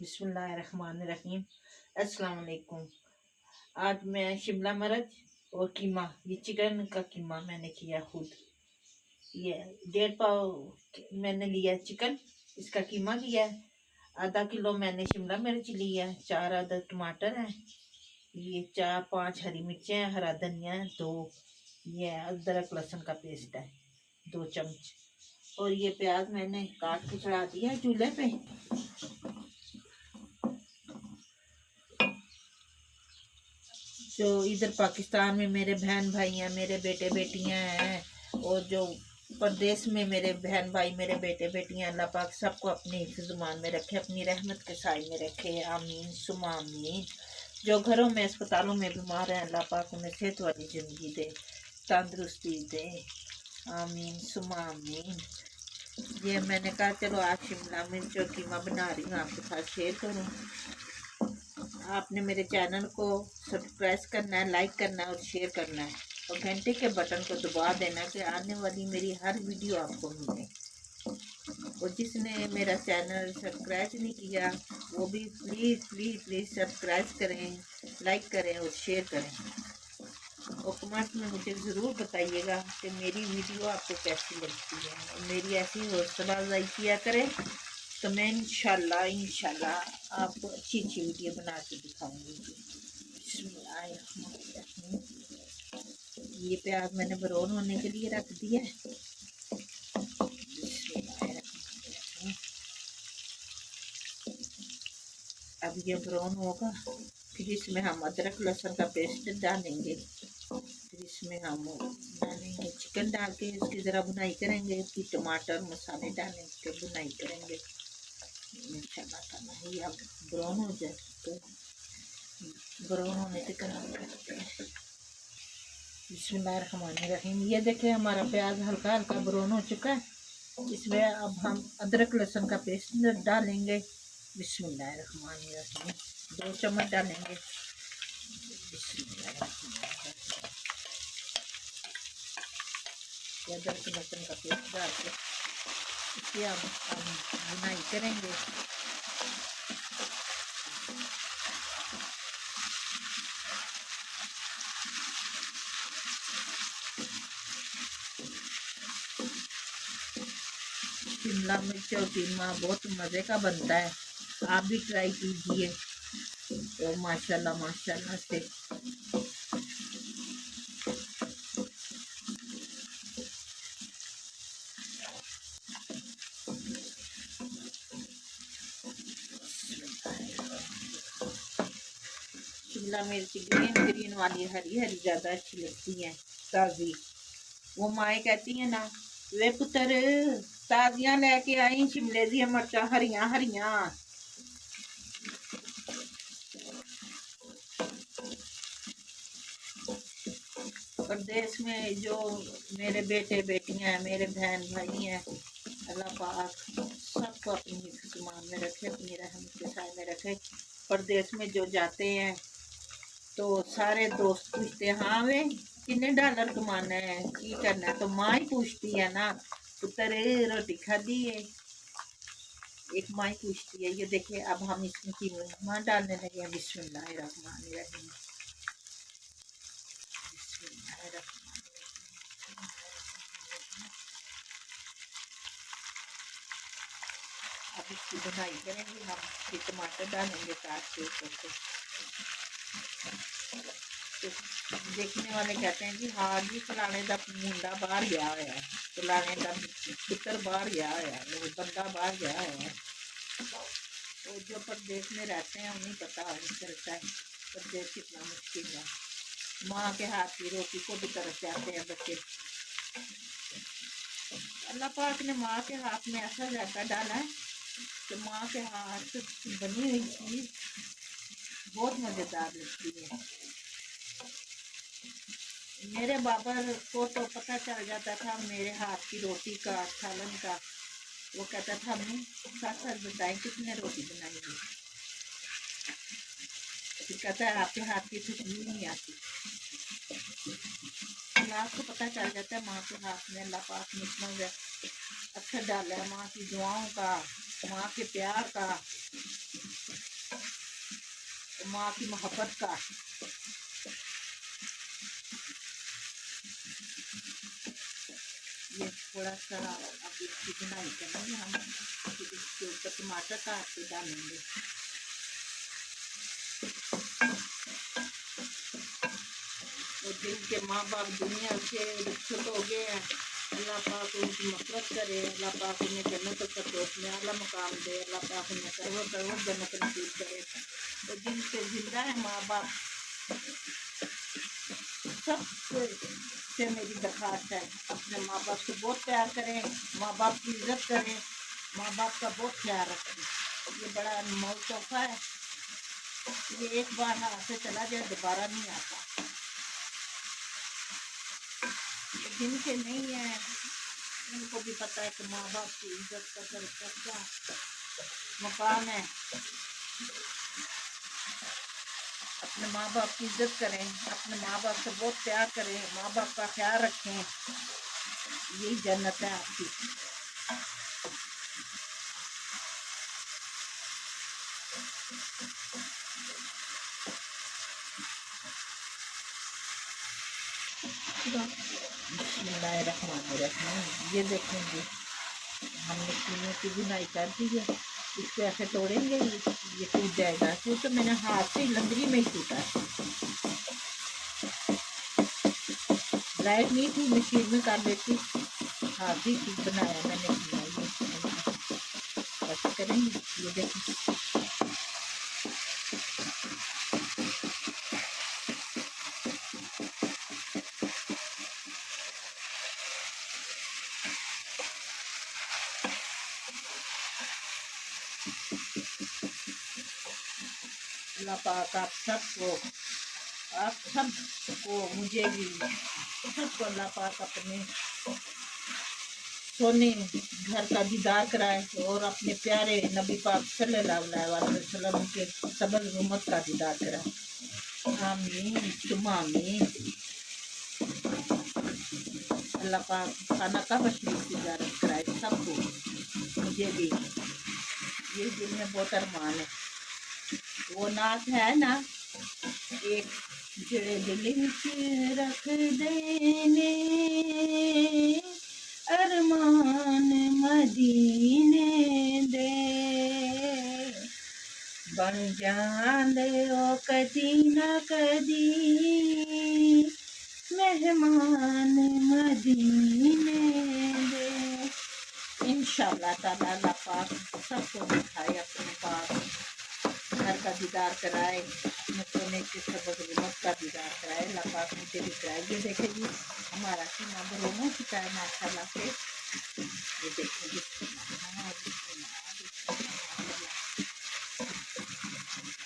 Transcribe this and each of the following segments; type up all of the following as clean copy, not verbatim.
बिस्मिल्लाहिर्रहमानिर्रहीम। अस्सलाम वालेकुम। आज मैं शिमला मिर्च और कीमा, ये चिकन का कीमा मैंने किया खुद। ये 1.5 पाव मैंने लिया चिकन, इसका कीमा किया है। आधा किलो मैंने शिमला मिर्च लिया है, 4 अदद टमाटर हैं, ये 4-5 हरी मिर्चें हैं, हरा धनिया है 2, ये अदरक लहसुन का पेस्ट है 2 चम्मच, और ये प्याज मैंने काट के चढ़ा दिया है चूल्हे पे। जो इधर पाकिस्तान में मेरे बहन भाई हैं, मेरे बेटे बेटियां हैं, और जो प्रदेश में मेरे बहन भाई, मेरे बेटे बेटियां, अल्लाह पाक सबको अपनी हिफ्ज़-ए-ईमान में रखे, अपनी रहमत के साए में रखे, आमीन सुमा आमीन। जो घरों में अस्पतालों में बीमार हैं, अल्लाह पाक उन्हें सेहत वाली ज़िंदगी दे, तंदुरुस्ती दे, आमीन सुमा आमीन। ये मैंने कहा चलो आज शिमला मिर्च और कीमा बना रही हूँ, आपके साथ शेयर करूँ। आपने मेरे चैनल को सब्सक्राइब करना है, लाइक करना है और शेयर करना है, और घंटे के बटन को दबा देना कि आने वाली मेरी हर वीडियो आपको मिले। और जिसने मेरा चैनल सब्सक्राइब नहीं किया वो भी प्लीज़ प्लीज़ प्लीज़ सब्सक्राइब करें, लाइक करें और शेयर करें, और कमेंट में मुझे ज़रूर बताइएगा कि मेरी वीडियो आपको कैसी लगती है, और मेरी ऐसी हौसला अफजाई किया करें तो मैं इंशाल्लाह आपको अच्छी अच्छी वीडियो बना के दिखाऊंगी। ये प्याज मैंने ब्राउन होने के लिए रख दिया है। अब ये ब्राउन होगा, फिर इसमें हम अदरक लहसुन का पेस्ट डालेंगे, फिर इसमें हम डालेंगे चिकन, डाल के इसकी ज़रा भुनाई करेंगे, फिर टमाटर मसाले डालेंगे, फिर भुनाई करेंगे इंशाल्लाह। ये अब ब्राउन हो जाए तो ब्राउन होने से कलर करते हैं। बिस्मिल्लाहिर्रहमानिर्रहीम। ये देखें हमारा प्याज हल्का हल्का ब्राउन हो चुका है, इसमें अब हम अदरक लहसुन का पेस्ट डालेंगे। बिस्मिल्लाहिर्रहमानिर्रहीम 2 चम्मच डालेंगे। अदरक लहसुन का पेस्ट डाल के इसकी हम बुनाई करेंगे। शिमला मिर्च और कीमा बहुत मज़े का बनता है, आप भी ट्राई कीजिए। तो माशाल्लाह माशाल्लाह से शिमला मिर्च ग्रीन ग्रीन वाली हरी हरी ज़्यादा अच्छी लगती हैं, ताज़ी। वो माएँ कहती हैं ना, वे पुत्र ताजियां लेके आई शिमले दी मिर्चा हरियां हरियां। प्रदेश में जो मेरे बेटे बेटियां हैं, मेरे बहन भाई हैं, अल्लाह पाक सबको अपनी हिफ्ज़-ए-ईमान में रखे, अपनी रहमत के साए में रखे। प्रदेश में जो जाते हैं तो सारे दोस्त पूछते हैं, हाँ वे कितने डॉलर कमाना है, की करना है, तो माँ ही पूछती है ना, पुत्र रोटी खाधी है, एक माँ ही पूछती है। ये देखिए अब हम इसमें कीमा डालने लगे हैं। बिस्मिल्लाहिर्रहमानिर्रहीम। अब इसकी बुनाई करेंगे हम, फिर टमाटर डालेंगे काट के ऊपर से। तो देखने वाले कहते हैं कि हाँ जी फलाने का मुंडा बाहर गया है, फलाने का पुत्र बाहर गया है, बंदा बाहर गया है। तो जो प्रदेश में रहते हैं उन्हें पता चलता है प्रदेश कितना मुश्किल है। माँ के हाथ की रोटी को भी तरस जाते हैं बच्चे। अल्लाह पाक ने माँ के हाथ में ऐसा जाता डाला है कि माँ के हाथ बनी हुई चीज़ बहुत मज़ेदार लगती है। मेरे बाबा को तो पता चल जाता था मेरे हाथ की रोटी का, सालन का। वो कहता था अम्मी सच सच बताएं कितने रोटी बनाई है। फिर कहता है आपके हाथ की खुशबू नहीं आती। आपको पता चल जाता है माँ के हाथ में अल्लाह पाक ने इतना अच्छा डाला है, माँ की दुआओं का, माँ के प्यार का। माँ की मोहब्बत का। ये थोड़ा सा अब इसकी बुनाई करेंगे हम, फिर इसके ऊपर टमाटर काट के डालेंगे। और जिनके माँ बाप दुनिया से रुखसत हो गए हैं, अल्लाह पाक उनकी मफरत करे, अल्लाह पाक उन्हें जन्नत फिरदौस में आला मकाम दे, अल्लाह पाक उन्हें सर्व सर्व जन्नत नसीब करे। और जिनके जिंदा है माँ बाप, सब से मेरी दरख्वास्त है, अपने माँ बाप से बहुत प्यार करें, माँ बाप की इज्जत करें, माँ बाप का बहुत ख्याल रखें। ये बड़ा अनमोल तोहफा है, ये एक बार हाथ से चला जाए दोबारा नहीं आता। जिनके नहीं है उनको भी पता है कि माँ बाप की इज्जत का क्या मकाम है। अपने माँ बाप की इज्जत करें, अपने माँ बाप से बहुत प्यार करें, माँ बाप का ख्याल रखें, यही जन्नत है आपकी। ये देखेंगे हमने कीनों की बुनाई कर दी है, इसको ऐसे तोड़ेंगे, ये टूट जाएगा। तो मैंने हाथ से लंदरी में ही टूटा है, लाइट नहीं थी, मशीन में कर लेती, हाथ ही ठीक बनाया मैंने कीना। ये ऐसे करेंगे, ये देखिए अल्लाह पाक आप सबको मुझे भी सबको अल्लाह पाक अपने सोने घर का दीदार कराए और अपने प्यारे नबी पाक सल्लल्लाहु अलैहि वसल्लम के सबल उम्मत का दीदार कराए। आमीन तुम आमीन। अल्लाह पाक खाना का बशरीफ तिजारत कराए सबको, मुझे भी। ये दिल में बहुत अरमान है। वो नात है ना एक, जेड़े दिल विच रख देने अरमान मदीने दे, बन जांदे ओ कदी ना कदी मेहमान मदीने दे। इंशाअल्लाह ताला अल्लाह पाक सबको दिखाए अपने पास, घर का दीदार कराए, सोने के सबक उम्मत का दीदार कराए, अल्लाह पाक मुझे भी कराए। ये देखेगी हमारा सीना बरों हो चुका है माशाल्लाह से। ये देखेगी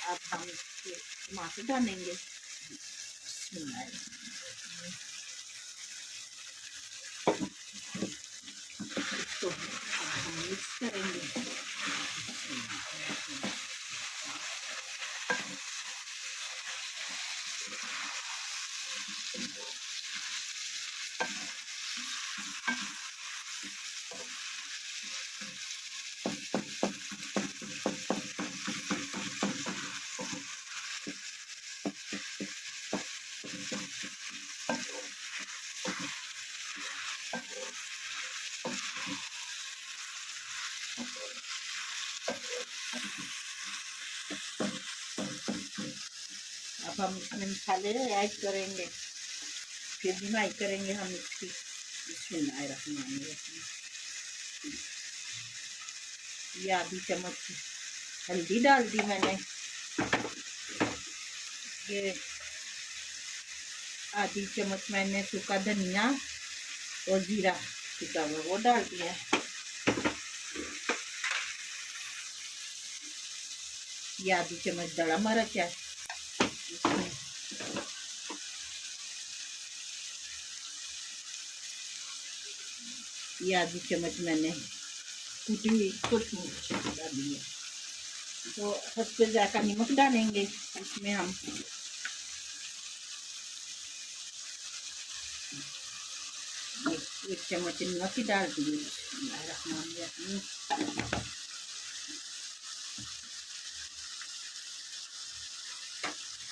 अब हम टमाटर डालेंगे, तो हम मिक्स करेंगे। अब हम इसमें मसाले ऐड करेंगे, फिर बुनाई करेंगे हम इसकी। बिस्मिल्लाहिर्रहमानिर्रहीम। ये आधी चम्मच हल्दी डाल दी मैंने, ये आधी चम्मच मैंने सूखा धनिया और जीरा सूखा हुआ वो डाल दिया। ये आधी चम्मच दड़ा मिर्च है, ये आधी चम्मच मैंने कुटी हुई कुछ मिर्च डाली है। तो सबसे ज़्यादा नमक डालेंगे इसमें हम, एक चम्मच नमक ही डाल दिए।